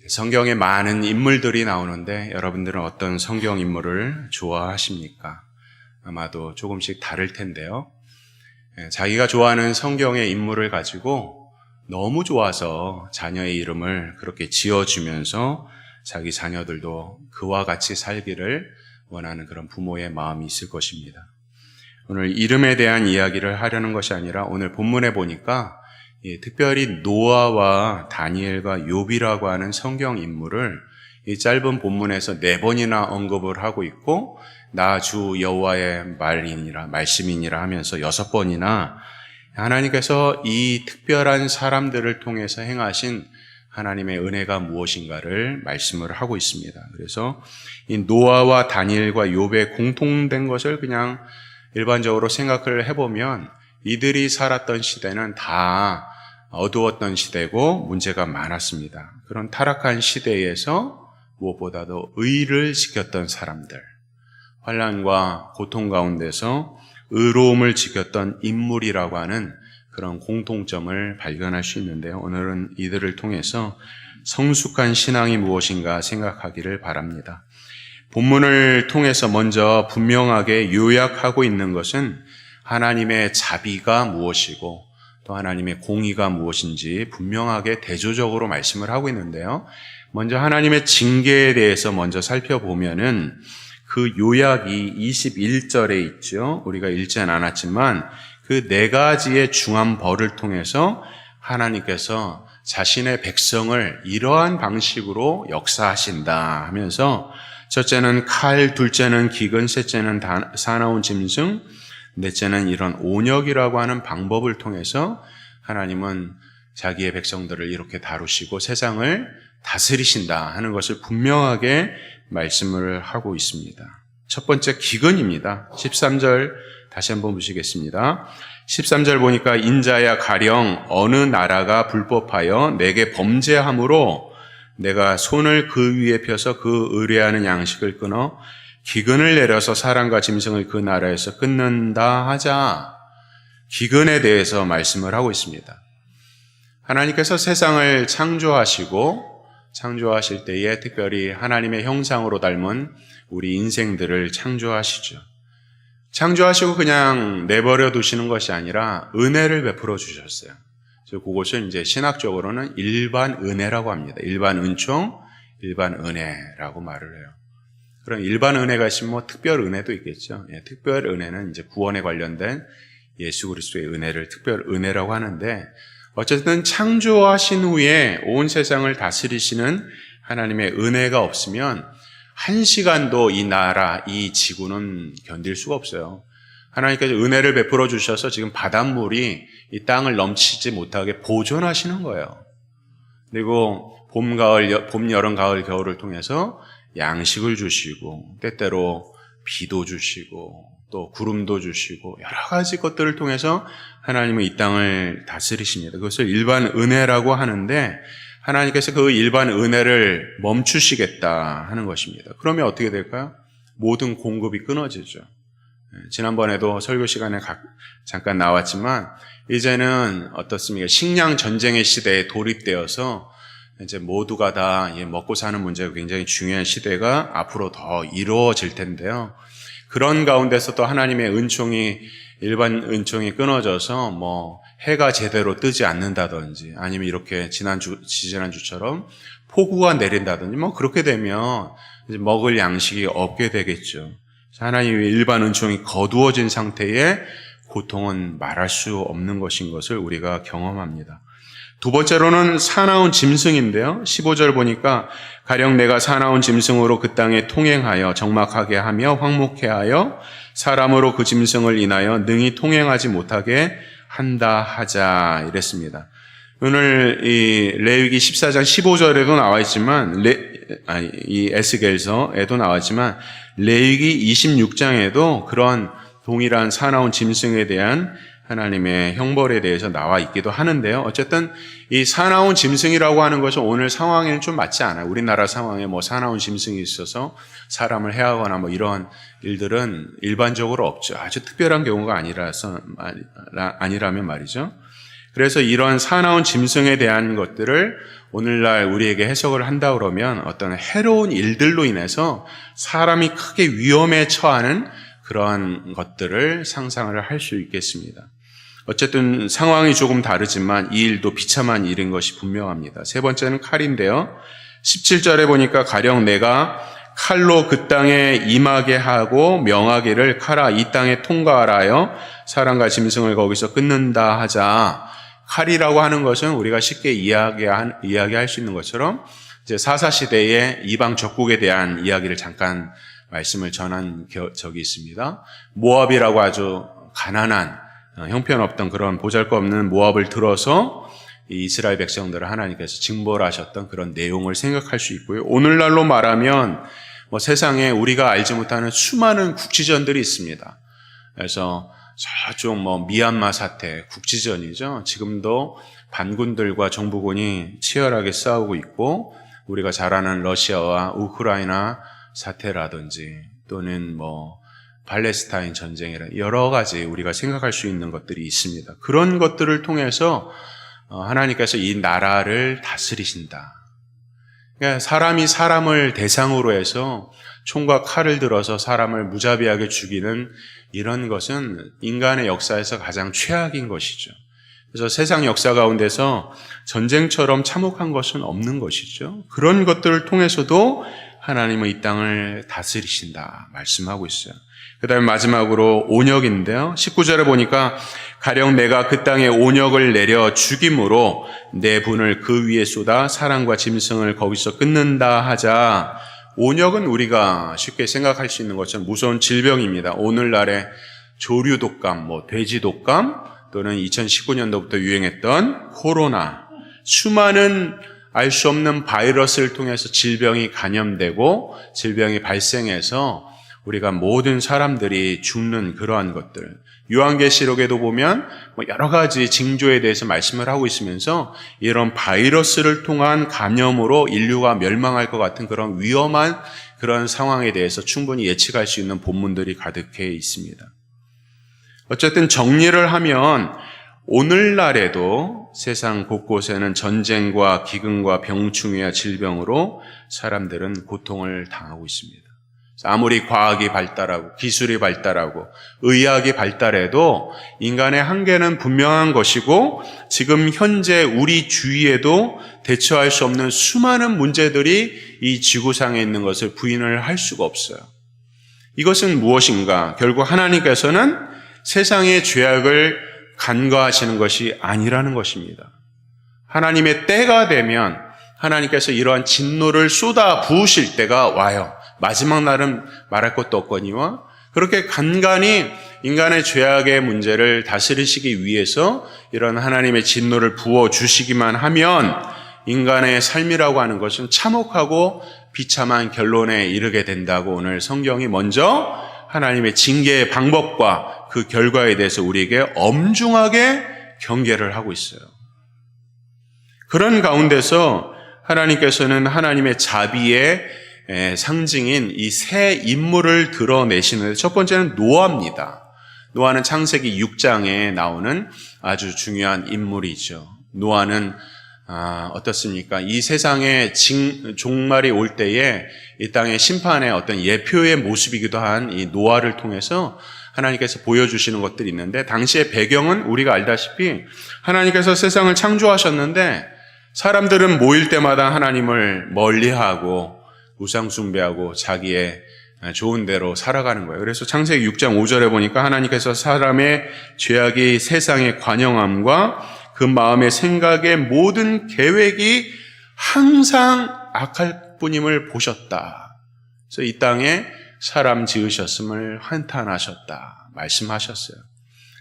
성경에 많은 인물들이 나오는데 여러분들은 어떤 성경 인물을 좋아하십니까? 아마도 조금씩 다를 텐데요. 자기가 좋아하는 성경의 인물을 가지고 너무 좋아서 자녀의 이름을 그렇게 지어주면서 자기 자녀들도 그와 같이 살기를 원하는 그런 부모의 마음이 있을 것입니다. 오늘 이름에 대한 이야기를 하려는 것이 아니라 오늘 본문에 보니까 특별히 노아와 다니엘과 욥이라고 하는 성경 인물을 이 짧은 본문에서 4번이나 언급을 하고 있고 나 주 여호와의 말씀이니라 하면서 6번이나 하나님께서 이 특별한 사람들을 통해서 행하신 하나님의 은혜가 무엇인가를 말씀을 하고 있습니다. 그래서 이 노아와 다니엘과 욥의 공통된 것을 그냥 일반적으로 생각을 해보면 이들이 살았던 시대는 다 어두웠던 시대고 문제가 많았습니다. 그런 타락한 시대에서 무엇보다도 의를 지켰던 사람들, 환난과 고통 가운데서 의로움을 지켰던 인물이라고 하는 그런 공통점을 발견할 수 있는데요. 오늘은 이들을 통해서 성숙한 신앙이 무엇인가 생각하기를 바랍니다. 본문을 통해서 먼저 분명하게 요약하고 있는 것은 하나님의 자비가 무엇이고 또 하나님의 공의가 무엇인지 분명하게 대조적으로 말씀을 하고 있는데요. 먼저 하나님의 징계에 대해서 먼저 살펴보면은 그 요약이 21절에 있죠. 우리가 읽지는 않았지만 그 4가지의 중한 벌을 통해서 하나님께서 자신의 백성을 이러한 방식으로 역사하신다 하면서 첫째는 칼, 둘째는 기근, 셋째는 사나운 짐승, 넷째는 이런 온역이라고 하는 방법을 통해서 하나님은 자기의 백성들을 이렇게 다루시고 세상을 다스리신다 하는 것을 분명하게 말씀을 하고 있습니다. 첫 번째 기근입니다. 13절 다시 한번 보시겠습니다. 13절 보니까 인자야 가령 어느 나라가 불법하여 내게 범죄함으로 내가 손을 그 위에 펴서 그 의뢰하는 양식을 끊어 기근을 내려서 사람과 짐승을 그 나라에서 끊는다 하자. 기근에 대해서 말씀을 하고 있습니다. 하나님께서 세상을 창조하실 때에 특별히 하나님의 형상으로 닮은 우리 인생들을 창조하시죠. 창조하시고 그냥 내버려 두시는 것이 아니라 은혜를 베풀어 주셨어요. 그래서 그것을 이제 신학적으로는 일반 은혜라고 합니다. 일반 은총, 일반 은혜라고 말을 해요. 그런 일반 은혜가 있으면 뭐 특별 은혜도 있겠죠. 특별 은혜는 이제 구원에 관련된 예수 그리스도의 은혜를 특별 은혜라고 하는데 어쨌든 창조하신 후에 온 세상을 다스리시는 하나님의 은혜가 없으면 한 시간도 이 나라, 이 지구는 견딜 수가 없어요. 하나님께서 은혜를 베풀어 주셔서 지금 바닷물이 이 땅을 넘치지 못하게 보존하시는 거예요. 그리고 봄, 여름, 가을, 겨울을 통해서 양식을 주시고 때때로 비도 주시고 또 구름도 주시고 여러 가지 것들을 통해서 하나님은 이 땅을 다스리십니다. 그것을 일반 은혜라고 하는데 하나님께서 그 일반 은혜를 멈추시겠다 하는 것입니다. 그러면 어떻게 될까요? 모든 공급이 끊어지죠. 지난번에도 설교 시간에 잠깐 나왔지만 이제는 어떻습니까? 식량 전쟁의 시대에 돌입되어서 이제 모두가 다 먹고 사는 문제가 굉장히 중요한 시대가 앞으로 더 이루어질 텐데요. 그런 가운데서 또 하나님의 은총이 일반 은총이 끊어져서 뭐 해가 제대로 뜨지 않는다든지 아니면 이렇게 지지난주처럼 폭우가 내린다든지 뭐 그렇게 되면 이제 먹을 양식이 없게 되겠죠. 하나님의 일반 은총이 거두어진 상태에 고통은 말할 수 없는 것인 것을 우리가 경험합니다. 두 번째로는 사나운 짐승인데요. 15절 보니까 가령 내가 사나운 짐승으로 그 땅에 통행하여 적막하게 하며 황목해 하여 사람으로 그 짐승을 인하여 능히 통행하지 못하게 한다 하자 이랬습니다. 오늘 이 레위기 14장 15절에도 나와 있지만 이 에스겔서에도 나왔지만 레위기 26장에도 그런 동일한 사나운 짐승에 대한 하나님의 형벌에 대해서 나와 있기도 하는데요. 어쨌든 이 사나운 짐승이라고 하는 것은 오늘 상황에는 좀 맞지 않아요. 우리나라 상황에 뭐 사나운 짐승이 있어서 사람을 해하거나 뭐 이런 일들은 일반적으로 없죠. 아주 특별한 경우가 아니라면 말이죠. 그래서 이런 사나운 짐승에 대한 것들을 오늘날 우리에게 해석을 한다 그러면 어떤 해로운 일들로 인해서 사람이 크게 위험에 처하는 그러한 것들을 상상을 할 수 있겠습니다. 어쨌든 상황이 조금 다르지만 이 일도 비참한 일인 것이 분명합니다. 세 번째는 칼인데요. 17절에 보니까 가령 내가 칼로 그 땅에 임하게 하고 명하기를 칼아 이 땅에 통과하라 하여 사람과 짐승을 거기서 끊는다 하자. 칼이라고 하는 것은 우리가 쉽게 이야기할 수 있는 것처럼 이제 사사시대의 이방 적국에 대한 이야기를 잠깐 말씀을 전한 적이 있습니다. 모압이라고 아주 가난한 형편없던 그런 보잘것없는 모압을 들어서 이 이스라엘 백성들을 하나님께서 징벌하셨던 그런 내용을 생각할 수 있고요. 오늘날로 말하면 세상에 우리가 알지 못하는 수많은 국지전들이 있습니다. 그래서 저쪽 미얀마 사태 국지전이죠. 지금도 반군들과 정부군이 치열하게 싸우고 있고 우리가 잘 아는 러시아와 우크라이나 사태라든지 또는 팔레스타인 전쟁이라 여러 가지 우리가 생각할 수 있는 것들이 있습니다. 그런 것들을 통해서 하나님께서 이 나라를 다스리신다. 그러니까 사람이 사람을 대상으로 해서 총과 칼을 들어서 사람을 무자비하게 죽이는 이런 것은 인간의 역사에서 가장 최악인 것이죠. 그래서 세상 역사 가운데서 전쟁처럼 참혹한 것은 없는 것이죠. 그런 것들을 통해서도 하나님은 이 땅을 다스리신다 말씀하고 있어요. 그 다음에 마지막으로 온역인데요. 19절에 보니까 가령 내가 그 땅에 온역을 내려 죽임으로 내 분을 그 위에 쏟아 사람과 짐승을 거기서 끊는다 하자. 온역은 우리가 쉽게 생각할 수 있는 것처럼 무서운 질병입니다. 오늘날의 조류 독감, 돼지 독감 또는 2019년도부터 유행했던 코로나, 수많은 알 수 없는 바이러스를 통해서 질병이 감염되고 질병이 발생해서 우리가 모든 사람들이 죽는 그러한 것들. 요한계시록에도 보면 여러 가지 징조에 대해서 말씀을 하고 있으면서 이런 바이러스를 통한 감염으로 인류가 멸망할 것 같은 그런 위험한 그런 상황에 대해서 충분히 예측할 수 있는 본문들이 가득해 있습니다. 어쨌든 정리를 하면 오늘날에도 세상 곳곳에는 전쟁과 기근과 병충해와 질병으로 사람들은 고통을 당하고 있습니다. 아무리 과학이 발달하고 기술이 발달하고 의학이 발달해도 인간의 한계는 분명한 것이고 지금 현재 우리 주위에도 대처할 수 없는 수많은 문제들이 이 지구상에 있는 것을 부인을 할 수가 없어요. 이것은 무엇인가? 결국 하나님께서는 세상의 죄악을 간과하시는 것이 아니라는 것입니다. 하나님의 때가 되면 하나님께서 이러한 진노를 쏟아 부으실 때가 와요. 마지막 날은 말할 것도 없거니와 그렇게 간간히 인간의 죄악의 문제를 다스리시기 위해서 이런 하나님의 진노를 부어주시기만 하면 인간의 삶이라고 하는 것은 참혹하고 비참한 결론에 이르게 된다고 오늘 성경이 먼저 하나님의 징계의 방법과 그 결과에 대해서 우리에게 엄중하게 경계를 하고 있어요. 그런 가운데서 하나님께서는 하나님의 자비의 상징인 이 세 인물을 드러내시는데 첫 번째는 노아입니다. 노아는 창세기 6장에 나오는 아주 중요한 인물이죠. 노아는 어떻습니까? 이 세상에 종말이 올 때에 이 땅의 심판의 어떤 예표의 모습이기도 한 이 노아를 통해서 하나님께서 보여주시는 것들이 있는데 당시의 배경은 우리가 알다시피 하나님께서 세상을 창조하셨는데 사람들은 모일 때마다 하나님을 멀리하고 우상 숭배하고 자기의 좋은 대로 살아가는 거예요. 그래서 창세기 6장 5절에 보니까 하나님께서 사람의 죄악이 세상의 관영함과 그 마음의 생각의 모든 계획이 항상 악할 뿐임을 보셨다. 그래서 이 땅에 사람 지으셨음을 한탄하셨다 말씀하셨어요.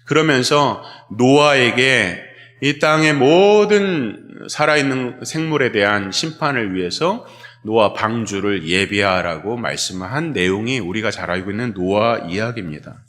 그러면서 노아에게 이 땅의 모든 살아있는 생물에 대한 심판을 위해서 노아 방주를 예비하라고 말씀한 내용이 우리가 잘 알고 있는 노아 이야기입니다.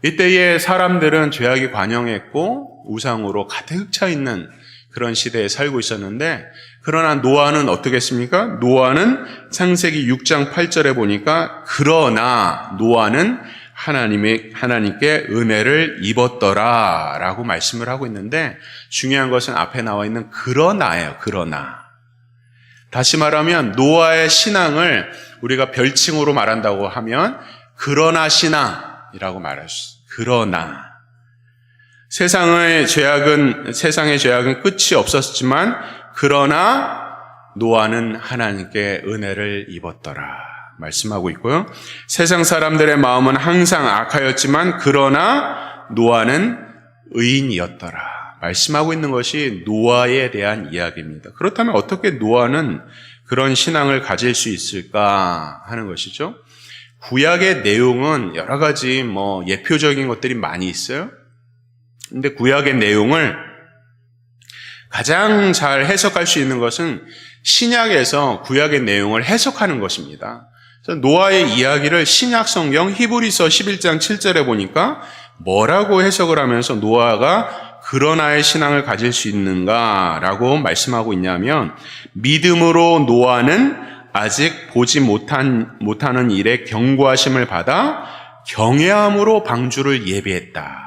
이때의 사람들은 죄악이 관영했고 우상으로 가득 차 있는 그런 시대에 살고 있었는데 그러나 노아는 어떻게 했습니까? 노아는 창세기 6장 8절에 보니까 그러나 노아는 하나님께 은혜를 입었더라 라고 말씀을 하고 있는데, 중요한 것은 앞에 나와 있는 그러나예요. 그러나. 다시 말하면 노아의 신앙을 우리가 별칭으로 말한다고 하면 그러나 신앙이라고 말할 수 있어요. 그러나. 세상의 죄악은 끝이 없었지만 그러나 노아는 하나님께 은혜를 입었더라 말씀하고 있고요. 세상 사람들의 마음은 항상 악하였지만 그러나 노아는 의인이었더라 말씀하고 있는 것이 노아에 대한 이야기입니다. 그렇다면 어떻게 노아는 그런 신앙을 가질 수 있을까 하는 것이죠. 구약의 내용은 여러 가지 예표적인 것들이 많이 있어요. 근데 구약의 내용을 가장 잘 해석할 수 있는 것은 신약에서 구약의 내용을 해석하는 것입니다. 그래서 노아의 이야기를 신약 성경 히브리서 11장 7절에 보니까 뭐라고 해석을 하면서 노아가 그러나의 신앙을 가질 수 있는가라고 말씀하고 있냐면, 믿음으로 노아는 아직 보지 못하는 일에 경고하심을 받아 경외함으로 방주를 예비했다.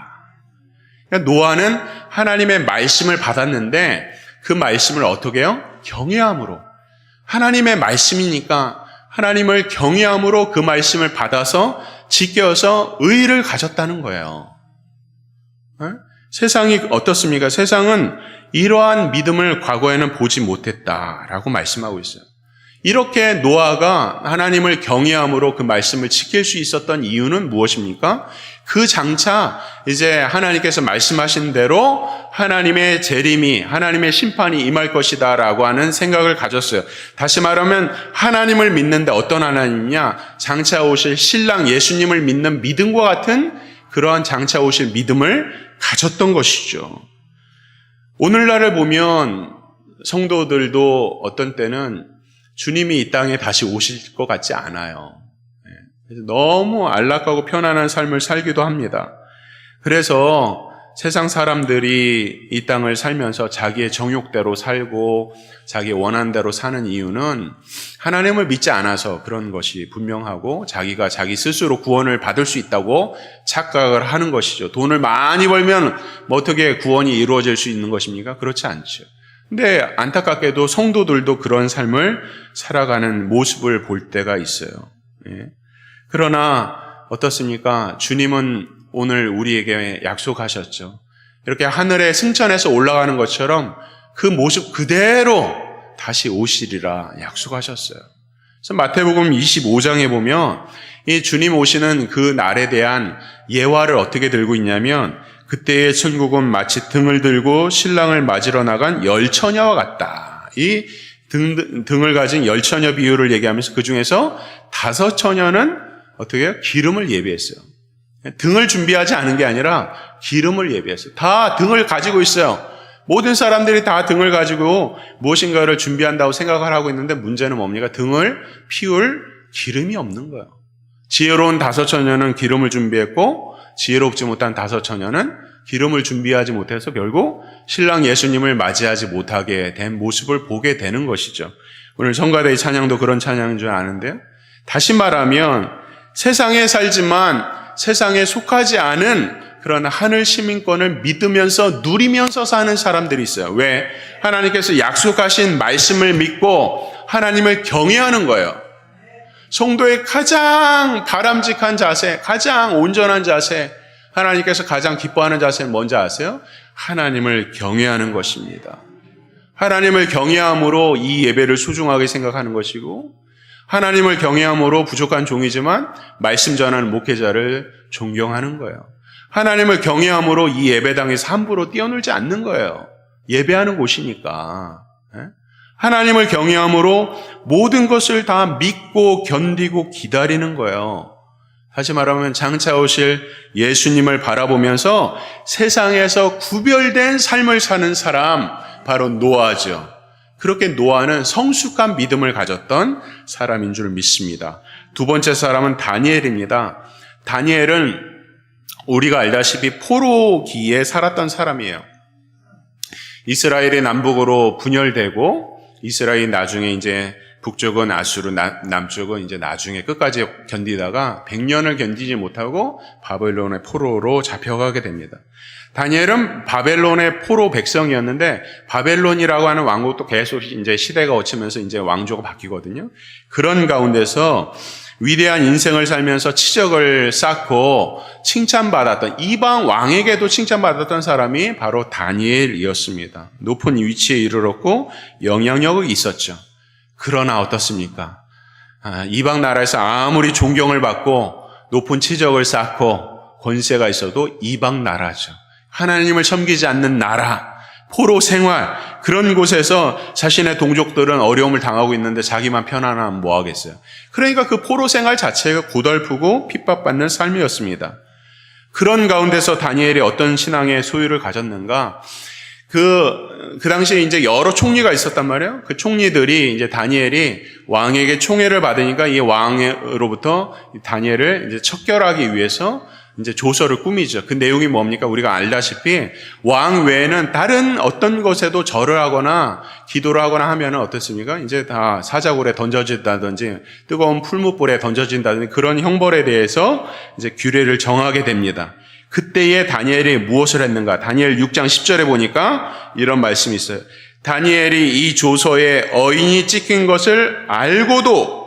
그러니까 노아는 하나님의 말씀을 받았는데 그 말씀을 어떻게 해요? 경외함으로. 하나님의 말씀이니까 하나님을 경외함으로 그 말씀을 받아서 지켜서 의의를 가졌다는 거예요. 세상이 어떻습니까? 세상은 이러한 믿음을 과거에는 보지 못했다라고 말씀하고 있어요. 이렇게 노아가 하나님을 경외함으로 그 말씀을 지킬 수 있었던 이유는 무엇입니까? 그 장차 이제 하나님께서 말씀하신 대로 하나님의 재림이, 하나님의 심판이 임할 것이다라고 하는 생각을 가졌어요. 다시 말하면 하나님을 믿는데 어떤 하나님이냐? 장차 오실 신랑 예수님을 믿는 믿음과 같은 그러한 장차 오실 믿음을 가졌던 것이죠. 오늘날을 보면 성도들도 어떤 때는 주님이 이 땅에 다시 오실 것 같지 않아요. 그래서 너무 안락하고 편안한 삶을 살기도 합니다. 그래서 세상 사람들이 이 땅을 살면서 자기의 정욕대로 살고 자기 원하는 대로 사는 이유는 하나님을 믿지 않아서 그런 것이 분명하고, 자기가 자기 스스로 구원을 받을 수 있다고 착각을 하는 것이죠. 돈을 많이 벌면 어떻게 구원이 이루어질 수 있는 것입니까? 그렇지 않죠. 근데 안타깝게도 성도들도 그런 삶을 살아가는 모습을 볼 때가 있어요. 그러나 어떻습니까? 주님은 오늘 우리에게 약속하셨죠. 이렇게 하늘에 승천해서 올라가는 것처럼 그 모습 그대로 다시 오시리라 약속하셨어요. 그래서 마태복음 25장에 보면 이 주님 오시는 그 날에 대한 예화를 어떻게 들고 있냐면, 그때의 천국은 마치 등을 들고 신랑을 맞으러 나간 열처녀와 같다. 이 등을 가진 열처녀 비유를 얘기하면서 그 중에서 5처녀는 어떻게 해요? 기름을 예비했어요. 등을 준비하지 않은 게 아니라 기름을 예비했어요. 다 등을 가지고 있어요. 모든 사람들이 다 등을 가지고 무엇인가를 준비한다고 생각을 하고 있는데, 문제는 뭡니까? 등을 피울 기름이 없는 거예요. 지혜로운 5처녀는 기름을 준비했고, 지혜롭지 못한 5처녀는 기름을 준비하지 못해서 결국 신랑 예수님을 맞이하지 못하게 된 모습을 보게 되는 것이죠. 오늘 성가대의 찬양도 그런 찬양인 줄 아는데요. 다시 말하면 세상에 살지만 세상에 속하지 않은 그런 하늘 시민권을 믿으면서 누리면서 사는 사람들이 있어요. 왜? 하나님께서 약속하신 말씀을 믿고 하나님을 경외하는 거예요. 성도의 가장 바람직한 자세, 가장 온전한 자세, 하나님께서 가장 기뻐하는 자세는 뭔지 아세요? 하나님을 경외하는 것입니다. 하나님을 경외함으로 이 예배를 소중하게 생각하는 것이고, 하나님을 경외함으로 부족한 종이지만 말씀 전하는 목회자를 존경하는 거예요. 하나님을 경외함으로 이 예배당에서 함부로 뛰어놀지 않는 거예요. 예배하는 곳이니까. 하나님을 경외함으로 모든 것을 다 믿고 견디고 기다리는 거예요. 다시 말하면 장차 오실 예수님을 바라보면서 세상에서 구별된 삶을 사는 사람, 바로 노아죠. 그렇게 노아는 성숙한 믿음을 가졌던 사람인 줄 믿습니다. 두 번째 사람은 다니엘입니다. 다니엘은 우리가 알다시피 포로기에 살았던 사람이에요. 이스라엘이 남북으로 분열되고 이스라엘이 나중에 이제 북쪽은 아수르, 남쪽은 이제 나중에 끝까지 견디다가 100년을 견디지 못하고 바벨론의 포로로 잡혀가게 됩니다. 다니엘은 바벨론의 포로 백성이었는데 바벨론이라고 하는 왕국도 계속 이제 시대가 거치면서 이제 왕조가 바뀌거든요. 그런 가운데서 위대한 인생을 살면서 치적을 쌓고 칭찬받았던, 이방 왕에게도 칭찬받았던 사람이 바로 다니엘이었습니다. 높은 위치에 이르렀고 영향력이 있었죠. 그러나 어떻습니까? 이방 나라에서 아무리 존경을 받고 높은 치적을 쌓고 권세가 있어도 이방 나라죠. 하나님을 섬기지 않는 나라, 포로 생활, 그런 곳에서 자신의 동족들은 어려움을 당하고 있는데 자기만 편안하면 뭐 하겠어요. 그러니까 그 포로 생활 자체가 고달프고 핍박받는 삶이었습니다. 그런 가운데서 다니엘이 어떤 신앙의 소유를 가졌는가? 그 당시에 이제 여러 총리가 있었단 말이에요. 그 총리들이 이제 다니엘이 왕에게 총애를 받으니까 이 왕으로부터 다니엘을 이제 척결하기 위해서 이제 조서를 꾸미죠. 그 내용이 뭡니까? 우리가 알다시피 왕 외에는 다른 어떤 것에도 절을 하거나 기도를 하거나 하면은 어떻습니까? 이제 다 사자굴에 던져진다든지 뜨거운 풀무불에 던져진다든지 그런 형벌에 대해서 이제 규례를 정하게 됩니다. 그때에 다니엘이 무엇을 했는가? 다니엘 6장 10절에 보니까 이런 말씀이 있어요. 다니엘이 이 조서에 어인이 찍힌 것을 알고도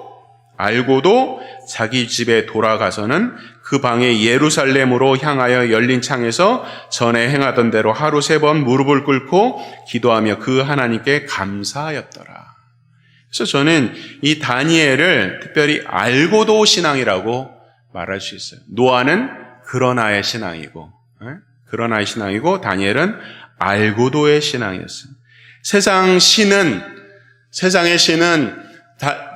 자기 집에 돌아가서는 그 방에 예루살렘으로 향하여 열린 창에서 전에 행하던 대로 하루 3번 무릎을 꿇고 기도하며 그 하나님께 감사하였더라. 그래서 저는 이 다니엘을 특별히 알고도 신앙이라고 말할 수 있어요. 노아는 그러나의 신앙이고, 그러나의 신앙이고 다니엘은 알고도의 신앙이었어요. 세상의 신은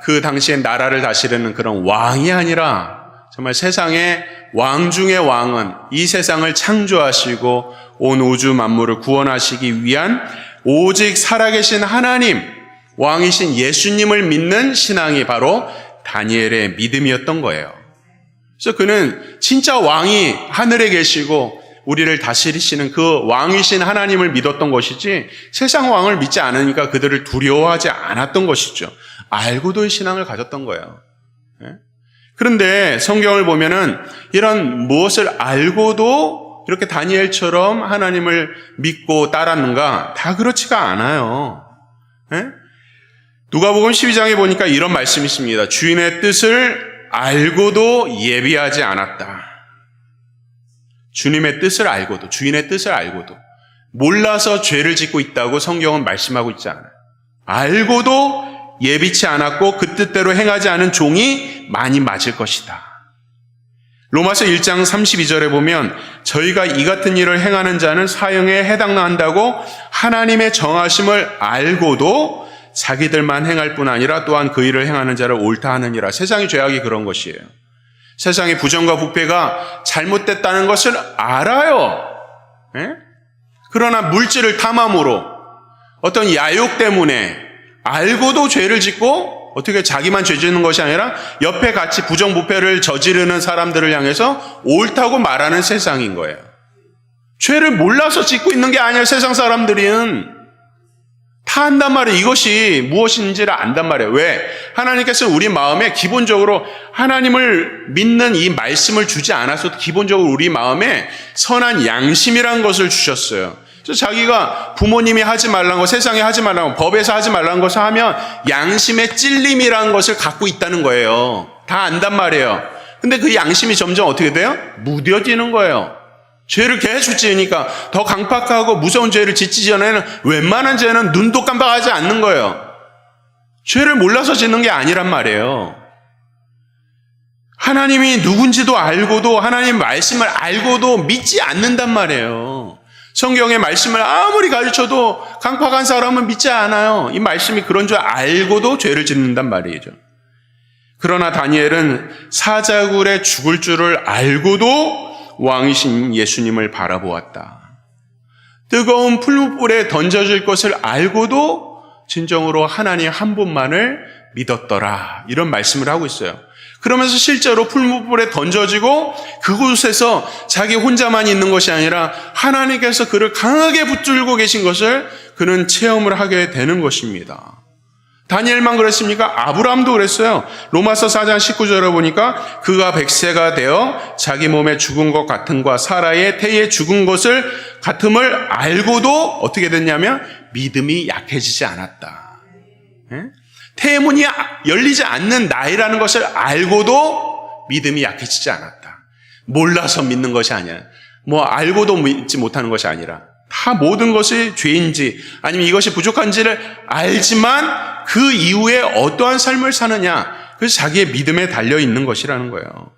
그 당시에 나라를 다스리는 그런 왕이 아니라 정말 세상의 왕 중의 왕은 이 세상을 창조하시고 온 우주 만물을 구원하시기 위한 오직 살아계신 하나님, 왕이신 예수님을 믿는 신앙이 바로 다니엘의 믿음이었던 거예요. 그래서 그는 진짜 왕이 하늘에 계시고 우리를 다스리시는 그 왕이신 하나님을 믿었던 것이지 세상 왕을 믿지 않으니까 그들을 두려워하지 않았던 것이죠. 알고도 신앙을 가졌던 거예요. 그런데 성경을 보면은 이런 무엇을 알고도 이렇게 다니엘처럼 하나님을 믿고 따랐는가? 다 그렇지가 않아요. 누가복음 12장에 보니까 이런 말씀이 있습니다. 주인의 뜻을 알고도 예비하지 않았다. 주님의 뜻을 알고도, 주인의 뜻을 알고도 몰라서 죄를 짓고 있다고 성경은 말씀하고 있지 않아요. 알고도 예비치 않았고 그 뜻대로 행하지 않은 종이 많이 맞을 것이다. 로마서 1장 32절에 보면 저희가 이 같은 일을 행하는 자는 사형에 해당한다고 하나님의 정하심을 알고도 자기들만 행할 뿐 아니라 또한 그 일을 행하는 자를 옳다 하느니라. 세상의 죄악이 그런 것이에요. 세상의 부정과 부패가 잘못됐다는 것을 알아요. 그러나 물질을 탐함으로 어떤 야욕 때문에 알고도 죄를 짓고 어떻게 자기만 죄 짓는 것이 아니라 옆에 같이 부정부패를 저지르는 사람들을 향해서 옳다고 말하는 세상인 거예요. 죄를 몰라서 짓고 있는 게 아니에요. 세상 사람들은 다 안단 말이에요. 이것이 무엇인지를 안단 말이에요. 왜? 하나님께서 우리 마음에 기본적으로 하나님을 믿는 이 말씀을 주지 않아서도 기본적으로 우리 마음에 선한 양심이라는 것을 주셨어요. 그래서 자기가 부모님이 하지 말라는 거, 세상에 하지 말라는 거, 법에서 하지 말라는 것을 하면 양심의 찔림이라는 것을 갖고 있다는 거예요. 다 안단 말이에요. 근데 그 양심이 점점 어떻게 돼요? 무뎌지는 거예요. 죄를 계속 지으니까 더 강팍하고 무서운 죄를 짓기 전에는 웬만한 죄는 눈도 깜빡하지 않는 거예요. 죄를 몰라서 짓는 게 아니란 말이에요. 하나님이 누군지도 알고도 하나님 말씀을 알고도 믿지 않는단 말이에요. 성경의 말씀을 아무리 가르쳐도 강팍한 사람은 믿지 않아요. 이 말씀이 그런 줄 알고도 죄를 짓는단 말이죠. 그러나 다니엘은 사자굴에 죽을 줄을 알고도 왕이신 예수님을 바라보았다. 뜨거운 풀무불에 던져질 것을 알고도 진정으로 하나님 한 분만을 믿었더라. 이런 말씀을 하고 있어요. 그러면서 실제로 풀무불에 던져지고 그곳에서 자기 혼자만 있는 것이 아니라 하나님께서 그를 강하게 붙들고 계신 것을 그는 체험을 하게 되는 것입니다. 다니엘만 그랬습니까? 아브라함도 그랬어요. 로마서 4장 19절에 보니까 그가 100세가 되어 자기 몸에 죽은 것 같음과 사라의 태에 죽은 것을 같음을 알고도 어떻게 됐냐면 믿음이 약해지지 않았다. 태의 문이 열리지 않는 나이라는 것을 알고도 믿음이 약해지지 않았다. 몰라서 믿는 것이 아니야. 알고도 믿지 못하는 것이 아니라 다 모든 것이 죄인지 아니면 이것이 부족한지를 알지만 그 이후에 어떠한 삶을 사느냐, 그래서 자기의 믿음에 달려 있는 것이라는 거예요.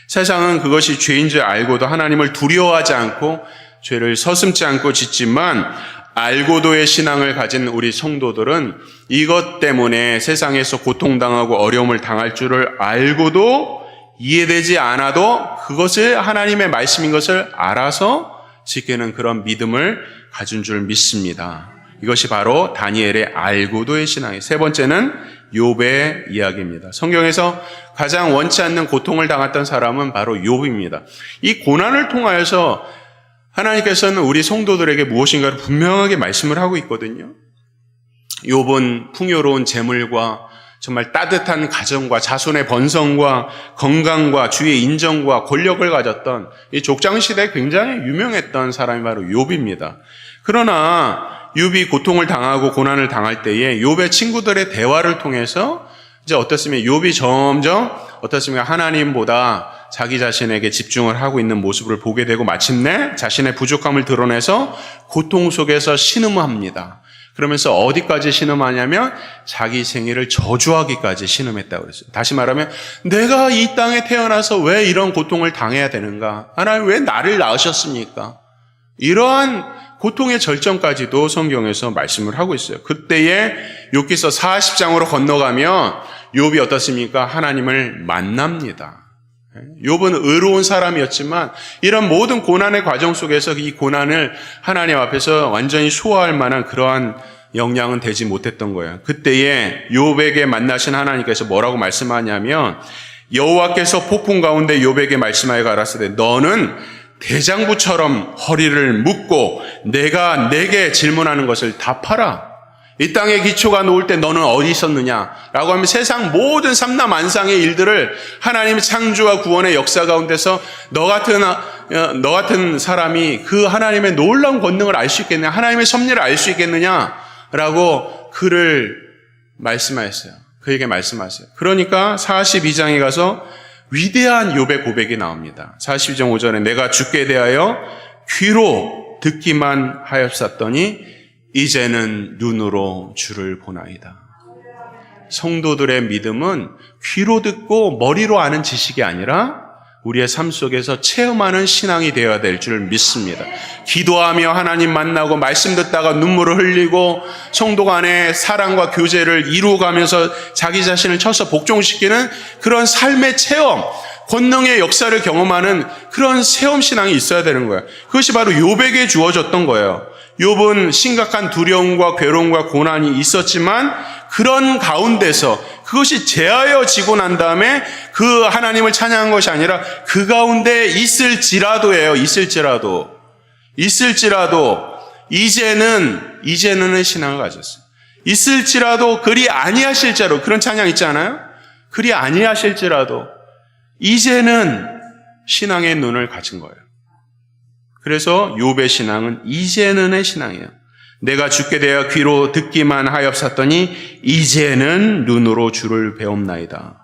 세상은 그것이 죄인 줄 알고도 하나님을 두려워하지 않고 죄를 서슴지 않고 짓지만 알고도의 신앙을 가진 우리 성도들은 이것 때문에 세상에서 고통당하고 어려움을 당할 줄을 알고도 이해되지 않아도 그것을 하나님의 말씀인 것을 알아서 지키는 그런 믿음을 가진 줄 믿습니다. 이것이 바로 다니엘의 알고도의 신앙이에요. 세 번째는 욥의 이야기입니다. 성경에서 가장 원치 않는 고통을 당했던 사람은 바로 욥입니다. 이 고난을 통하여서 하나님께서는 우리 성도들에게 무엇인가를 분명하게 말씀을 하고 있거든요. 욥은 풍요로운 재물과 정말 따뜻한 가정과 자손의 번성과 건강과 주의 인정과 권력을 가졌던 이 족장시대에 굉장히 유명했던 사람이 바로 욥입니다. 그러나 욥이 고통을 당하고 고난을 당할 때에 욥의 친구들의 대화를 통해서 이제 어떻습니까? 욥이 점점 어떻습니까? 하나님보다 자기 자신에게 집중을 하고 있는 모습을 보게 되고 마침내 자신의 부족함을 드러내서 고통 속에서 신음합니다. 그러면서 어디까지 신음하냐면 자기 생애를 저주하기까지 신음했다고 그랬어요. 다시 말하면 내가 이 땅에 태어나서 왜 이런 고통을 당해야 되는가? 하나님 왜 나를 낳으셨습니까? 이러한 고통의 절정까지도 성경에서 말씀을 하고 있어요. 그때에 욥기서 40장으로 건너가면 욥이 어떻습니까? 하나님을 만납니다. 욥은 의로운 사람이었지만 이런 모든 고난의 과정 속에서 이 고난을 하나님 앞에서 완전히 소화할 만한 그러한 역량은 되지 못했던 거예요. 그때에 욥에게 만나신 하나님께서 뭐라고 말씀하냐면 여호와께서 폭풍 가운데 욥에게 말씀하여 가라사대 너는 대장부처럼 허리를 묶고 내가 내게 질문하는 것을 답하라. 이 땅의 기초가 놓을 때 너는 어디 있었느냐라고 하면 세상 모든 삼라만상의 일들을 하나님의 창조와 구원의 역사 가운데서 너 같은 사람이 그 하나님의 놀라운 권능을 알 수 있겠느냐, 하나님의 섭리를 알 수 있겠느냐라고 그를 말씀하셨어요. 그에게 말씀하세요. 그러니까 42장에 가서 위대한 욥의 고백이 나옵니다. 42장 5절에 내가 주께 대하여 귀로 듣기만 하였었더니 이제는 눈으로 주를 보나이다. 성도들의 믿음은 귀로 듣고 머리로 아는 지식이 아니라 우리의 삶 속에서 체험하는 신앙이 되어야 될 줄 믿습니다. 기도하며 하나님 만나고 말씀 듣다가 눈물을 흘리고 성도 간의 사랑과 교제를 이루어가면서 자기 자신을 쳐서 복종시키는 그런 삶의 체험, 권능의 역사를 경험하는 그런 체험신앙이 있어야 되는 거예요. 그것이 바로 욥에게 주어졌던 거예요. 욥은 심각한 두려움과 괴로움과 고난이 있었지만 그런 가운데서 그것이 제하여지고 난 다음에 그 하나님을 찬양한 것이 아니라 그 가운데 있을지라도예요. 있을지라도 이제는의 신앙을 가졌어요. 있을지라도 그리 아니하실지라도 그런 찬양 있지 않아요? 그리 아니하실지라도 이제는 신앙의 눈을 가진 거예요. 그래서 욥의 신앙은 이제는의 신앙이에요. 내가 주께 대하여 귀로 듣기만 하였었더니 이제는 눈으로 주를 배움나이다.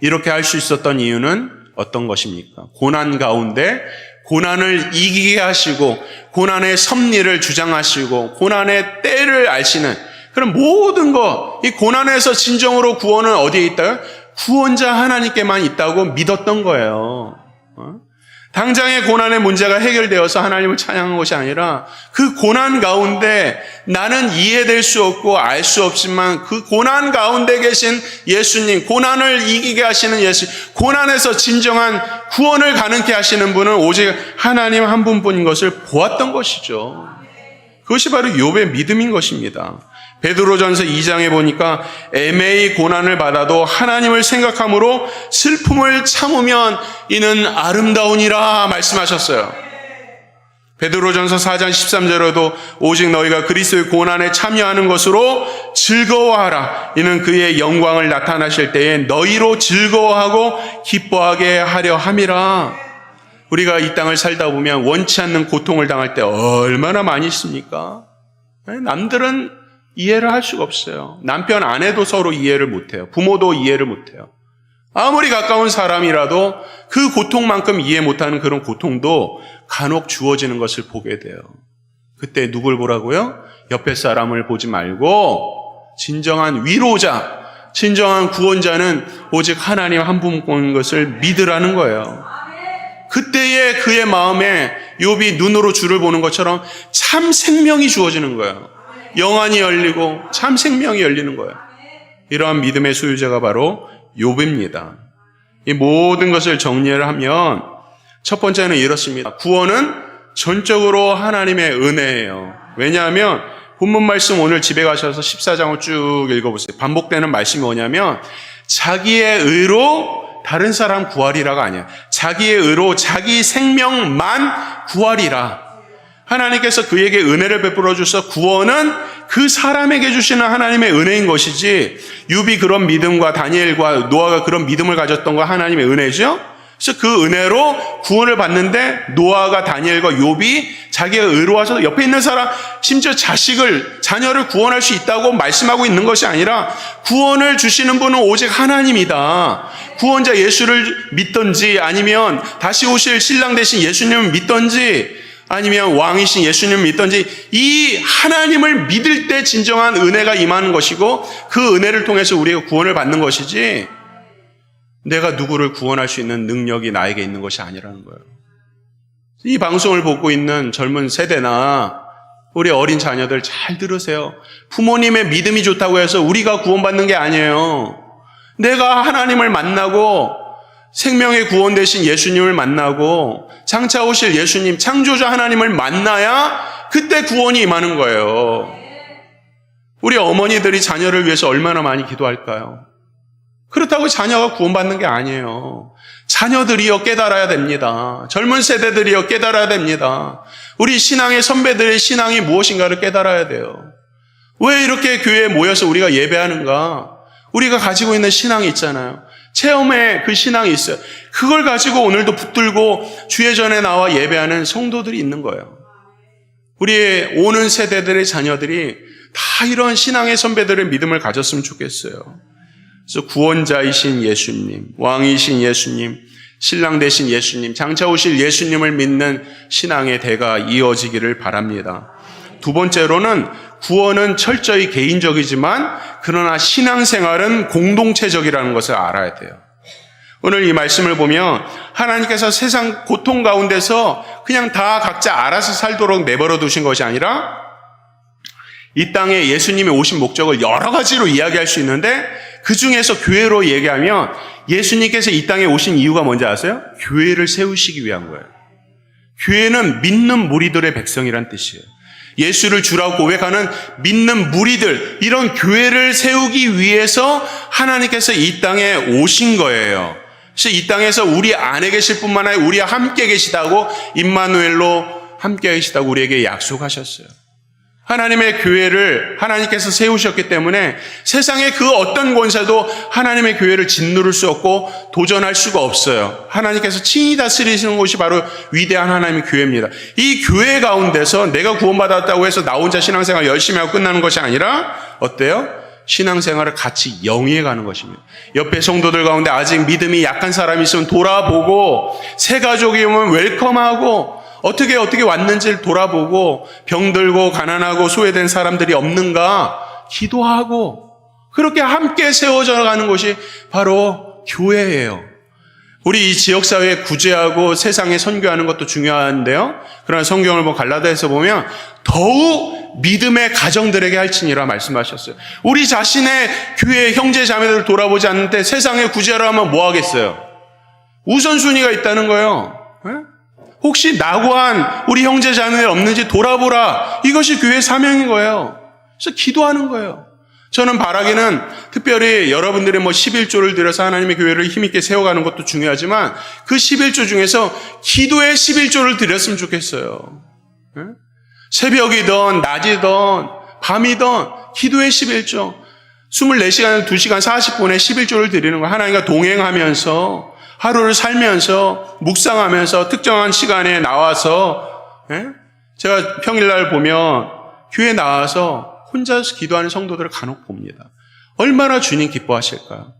이렇게 할 수 있었던 이유는 어떤 것입니까? 고난 가운데 고난을 이기게 하시고 고난의 섭리를 주장하시고 고난의 때를 아시는 그런 모든 것, 이 고난에서 진정으로 구원은 어디에 있다요? 구원자 하나님께만 있다고 믿었던 거예요. 당장의 고난의 문제가 해결되어서 하나님을 찬양한 것이 아니라 그 고난 가운데 나는 이해될 수 없고 알 수 없지만 그 고난 가운데 계신 예수님, 고난을 이기게 하시는 예수, 고난에서 진정한 구원을 가능케 하시는 분은 오직 하나님 한 분뿐인 것을 보았던 것이죠. 그것이 바로 욥의 믿음인 것입니다. 베드로전서 2장에 보니까 애매히 고난을 받아도 하나님을 생각함으로 슬픔을 참으면 이는 아름다우니라 말씀하셨어요. 베드로전서 4장 13절에도 오직 너희가 그리스도의 고난에 참여하는 것으로 즐거워하라. 이는 그의 영광을 나타나실 때에 너희로 즐거워하고 기뻐하게 하려 함이라. 우리가 이 땅을 살다 보면 원치 않는 고통을 당할 때 얼마나 많이 있습니까? 남들은 이해를 할 수가 없어요. 남편, 아내도 서로 이해를 못해요. 부모도 이해를 못해요. 아무리 가까운 사람이라도 그 고통만큼 이해 못하는 그런 고통도 간혹 주어지는 것을 보게 돼요. 그때 누굴 보라고요? 옆에 사람을 보지 말고 진정한 위로자, 진정한 구원자는 오직 하나님 한 분인 것을 믿으라는 거예요. 그때에 그의 마음에 욥이 눈으로 주를 보는 것처럼 참 생명이 주어지는 거예요. 영안이 열리고 참 생명이 열리는 거예요. 이러한 믿음의 소유자가 바로 욥입니다. 이 모든 것을 정리를 하면 첫 번째는 이렇습니다. 구원은 전적으로 하나님의 은혜예요. 왜냐하면 본문 말씀 오늘 집에 가셔서 14장을 쭉 읽어보세요. 반복되는 말씀이 뭐냐면 자기의 의로 다른 사람 구하리라가 아니야. 자기의 의로 자기 생명만 구하리라. 하나님께서 그에게 은혜를 베풀어 주셔서 구원은 그 사람에게 주시는 하나님의 은혜인 것이지, 욥이 그런 믿음과 다니엘과 노아가 그런 믿음을 가졌던 거 하나님의 은혜죠. 그래서 그 은혜로 구원을 받는데 노아가 다니엘과 욥이 자기가 의로워서 옆에 있는 사람, 심지어 자녀를 구원할 수 있다고 말씀하고 있는 것이 아니라 구원을 주시는 분은 오직 하나님이다. 구원자 예수를 믿든지 아니면 다시 오실 신랑 되신 예수님을 믿든지 아니면 왕이신 예수님을 믿든지 이 하나님을 믿을 때 진정한 은혜가 임하는 것이고 그 은혜를 통해서 우리가 구원을 받는 것이지 내가 누구를 구원할 수 있는 능력이 나에게 있는 것이 아니라는 거예요. 이 방송을 보고 있는 젊은 세대나 우리 어린 자녀들 잘 들으세요. 부모님의 믿음이 좋다고 해서 우리가 구원받는 게 아니에요. 내가 하나님을 만나고 생명의 구원 되신 예수님을 만나고 장차 오실 예수님, 창조자 하나님을 만나야 그때 구원이 임하는 거예요. 우리 어머니들이 자녀를 위해서 얼마나 많이 기도할까요? 그렇다고 자녀가 구원받는 게 아니에요. 자녀들이요 깨달아야 됩니다. 젊은 세대들이요 깨달아야 됩니다. 우리 신앙의 선배들의 신앙이 무엇인가를 깨달아야 돼요. 왜 이렇게 교회에 모여서 우리가 예배하는가? 우리가 가지고 있는 신앙이 있잖아요. 체험에 그 신앙이 있어요. 그걸 가지고 오늘도 붙들고 주의 전에 나와 예배하는 성도들이 있는 거예요. 우리 오는 세대들의 자녀들이 다 이런 신앙의 선배들의 믿음을 가졌으면 좋겠어요. 그래서 구원자이신 예수님, 왕이신 예수님, 신랑 되신 예수님, 장차 오실 예수님을 믿는 신앙의 대가 이어지기를 바랍니다. 두 번째로는 구원은 철저히 개인적이지만 그러나 신앙생활은 공동체적이라는 것을 알아야 돼요. 오늘 이 말씀을 보면 하나님께서 세상 고통 가운데서 그냥 다 각자 알아서 살도록 내버려 두신 것이 아니라 이 땅에 예수님이 오신 목적을 여러 가지로 이야기할 수 있는데 그 중에서 교회로 얘기하면 예수님께서 이 땅에 오신 이유가 뭔지 아세요? 교회를 세우시기 위한 거예요. 교회는 믿는 무리들의 백성이란 뜻이에요. 예수를 주라고 고백하는 믿는 무리들, 이런 교회를 세우기 위해서 하나님께서 이 땅에 오신 거예요. 그래서 이 땅에서 우리 안에 계실 뿐만 아니라 우리와 함께 계시다고 임마누엘로 함께 계시다고 우리에게 약속하셨어요. 하나님의 교회를 하나님께서 세우셨기 때문에 세상의 그 어떤 권세도 하나님의 교회를 짓누를 수 없고 도전할 수가 없어요. 하나님께서 친히 다스리시는 곳이 바로 위대한 하나님의 교회입니다. 이 교회 가운데서 내가 구원받았다고 해서 나 혼자 신앙생활 열심히 하고 끝나는 것이 아니라 어때요? 신앙생활을 같이 영위해 가는 것입니다. 옆에 성도들 가운데 아직 믿음이 약한 사람이 있으면 돌아보고, 새 가족이 오면 웰컴하고, 어떻게 왔는지를 돌아보고, 병들고 가난하고 소외된 사람들이 없는가 기도하고, 그렇게 함께 세워져 가는 것이 바로 교회예요. 우리 이 지역사회에 구제하고 세상에 선교하는 것도 중요한데요. 그러나 성경을 갈라디아서 보면 더욱 믿음의 가정들에게 할지니라 말씀하셨어요. 우리 자신의 교회 형제 자매들을 돌아보지 않는데 세상에 구제하려 하면 뭐 하겠어요? 우선순위가 있다는 거예요. 혹시 나고한 우리 형제 자매들 없는지 돌아보라. 이것이 교회의 사명인 거예요. 그래서 기도하는 거예요. 저는 바라기는 특별히 여러분들의 11조를 들여서 하나님의 교회를 힘있게 세워가는 것도 중요하지만 그 11조 중에서 기도의 11조를 드렸으면 좋겠어요. 새벽이든 낮이든 밤이든 기도의 11조. 24시간, 2시간 40분에 11조를 드리는 거예요. 하나님과 동행하면서 하루를 살면서 묵상하면서 특정한 시간에 나와서 제가 평일날 보면 교회 나와서 혼자서 기도하는 성도들을 간혹 봅니다. 얼마나 주님 기뻐하실까요?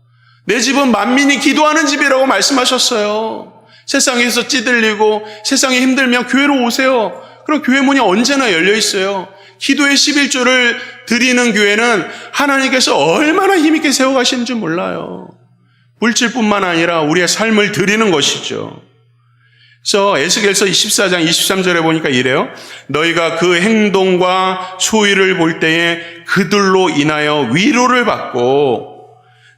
내 집은 만민이 기도하는 집이라고 말씀하셨어요. 세상에서 찌들리고 세상에 힘들면 교회로 오세요. 그럼 교회 문이 언제나 열려 있어요. 기도의 11조를 드리는 교회는 하나님께서 얼마나 힘있게 세워가시는 줄 몰라요. 물질뿐만 아니라 우리의 삶을 드리는 것이죠. 그래서 에스겔서 24장 23절에 보니까 이래요. 너희가 그 행동과 소위를 볼 때에 그들로 인하여 위로를 받고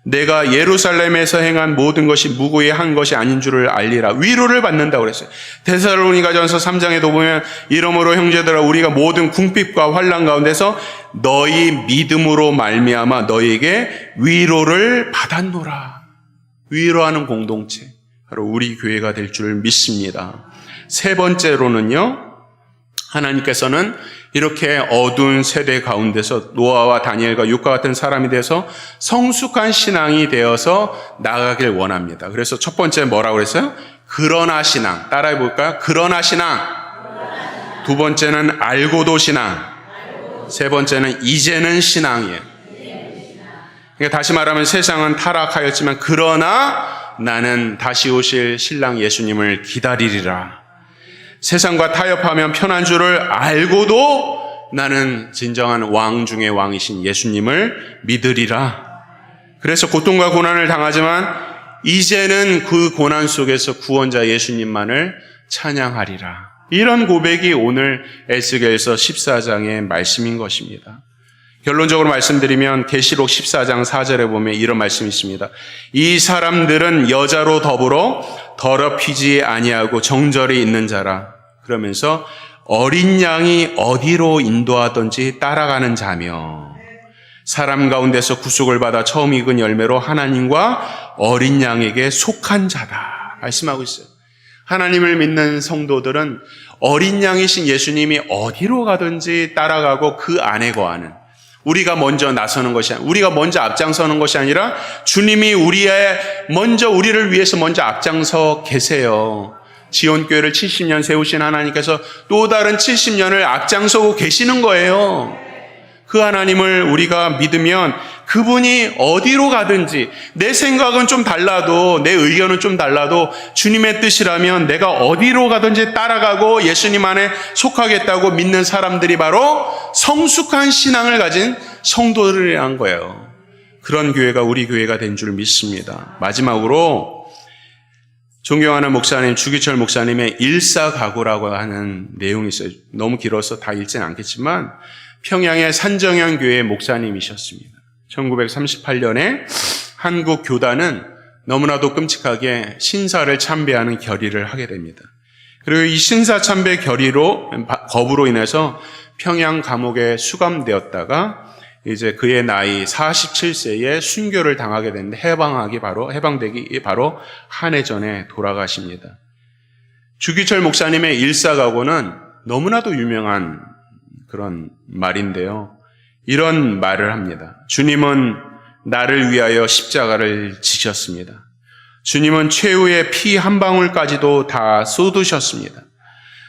내가 예루살렘에서 행한 모든 것이 무고히 한 것이 아닌 줄을 알리라. 위로를 받는다고 그랬어요. 데살로니가전서 3장에도 보면 이러므로 형제들아 우리가 모든 궁핍과 환난 가운데서 너희 믿음으로 말미암아 너희에게 위로를 받았노라. 위로하는 공동체. 바로 우리 교회가 될 줄 믿습니다. 세 번째로는요. 하나님께서는 이렇게 어두운 세대 가운데서 노아와 다니엘과 욥과 같은 사람이 돼서 성숙한 신앙이 되어서 나아가길 원합니다. 그래서 첫 번째 뭐라고 그랬어요? 그러나 신앙. 따라해 볼까요? 그러나 신앙. 두 번째는 알고도 신앙. 세 번째는 이제는 신앙이에요. 그러니까 다시 말하면 세상은 타락하였지만 그러나 나는 다시 오실 신랑 예수님을 기다리리라. 세상과 타협하면 편한 줄을 알고도 나는 진정한 왕 중의 왕이신 예수님을 믿으리라. 그래서 고통과 고난을 당하지만 이제는 그 고난 속에서 구원자 예수님만을 찬양하리라. 이런 고백이 오늘 에스겔서 14장의 말씀인 것입니다. 결론적으로 말씀드리면 계시록 14장 4절에 보면 이런 말씀이 있습니다. 이 사람들은 여자로 더불어 더럽히지 아니하고 정절이 있는 자라. 그러면서 어린 양이 어디로 인도하든지 따라가는 자며 사람 가운데서 구속을 받아 처음 익은 열매로 하나님과 어린 양에게 속한 자다. 말씀하고 있어요. 하나님을 믿는 성도들은 어린 양이신 예수님이 어디로 가든지 따라가고 그 안에 거하는, 우리가 먼저 나서는 것이 아니라, 우리가 먼저 앞장서는 것이 아니라 주님이 우리를 위해서 먼저 앞장서 계세요. 지온교회를 70년 세우신 하나님께서 또 다른 70년을 앞장서고 계시는 거예요. 그 하나님을 우리가 믿으면 그분이 어디로 가든지, 내 생각은 좀 달라도, 내 의견은 좀 달라도 주님의 뜻이라면 내가 어디로 가든지 따라가고 예수님 안에 속하겠다고 믿는 사람들이 바로 성숙한 신앙을 가진 성도들이란 거예요. 그런 교회가 우리 교회가 된 줄 믿습니다. 마지막으로 존경하는 목사님, 주기철 목사님의 일사가구라고 하는 내용이 있어요. 너무 길어서 다 읽지는 않겠지만 평양의 산정현 교회 목사님이셨습니다. 1938년에 한국 교단은 너무나도 끔찍하게 신사를 참배하는 결의를 하게 됩니다. 그리고 이 신사 참배 거부로 인해서 평양 감옥에 수감되었다가 이제 그의 나이 47세에 순교를 당하게 됐는데 해방되기 바로 한 해 전에 돌아가십니다. 주기철 목사님의 일사가고는 너무나도 유명한 그런 말인데요. 이런 말을 합니다. 주님은 나를 위하여 십자가를 지셨습니다. 주님은 최후의 피 한 방울까지도 다 쏟으셨습니다.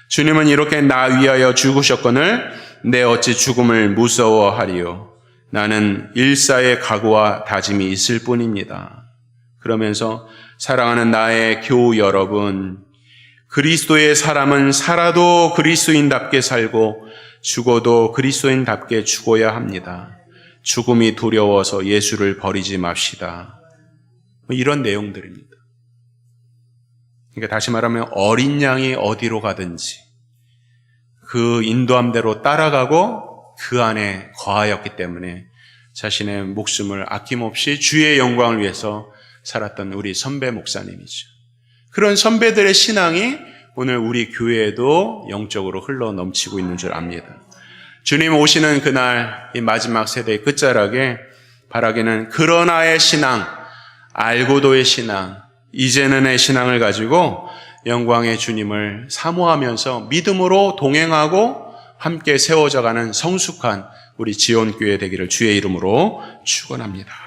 주님은 이렇게 나 위하여 죽으셨거늘 내 어찌 죽음을 무서워하리요. 나는 일사의 각오와 다짐이 있을 뿐입니다. 그러면서 사랑하는 나의 교우 여러분, 그리스도의 사람은 살아도 그리스도인답게 살고 죽어도 그리스도인답게 죽어야 합니다. 죽음이 두려워서 예수를 버리지 맙시다. 이런 내용들입니다. 그러니까 다시 말하면 어린 양이 어디로 가든지 그 인도함대로 따라가고 그 안에 거하였기 때문에 자신의 목숨을 아낌없이 주의 영광을 위해서 살았던 우리 선배 목사님이죠. 그런 선배들의 신앙이 오늘 우리 교회에도 영적으로 흘러 넘치고 있는 줄 압니다. 주님 오시는 그날 이 마지막 세대의 끝자락에 바라기는 그러나의 신앙, 알고도의 신앙, 이제는의 신앙을 가지고 영광의 주님을 사모하면서 믿음으로 동행하고 함께 세워져가는 성숙한 우리 지온교회 되기를 주의 이름으로 축원합니다.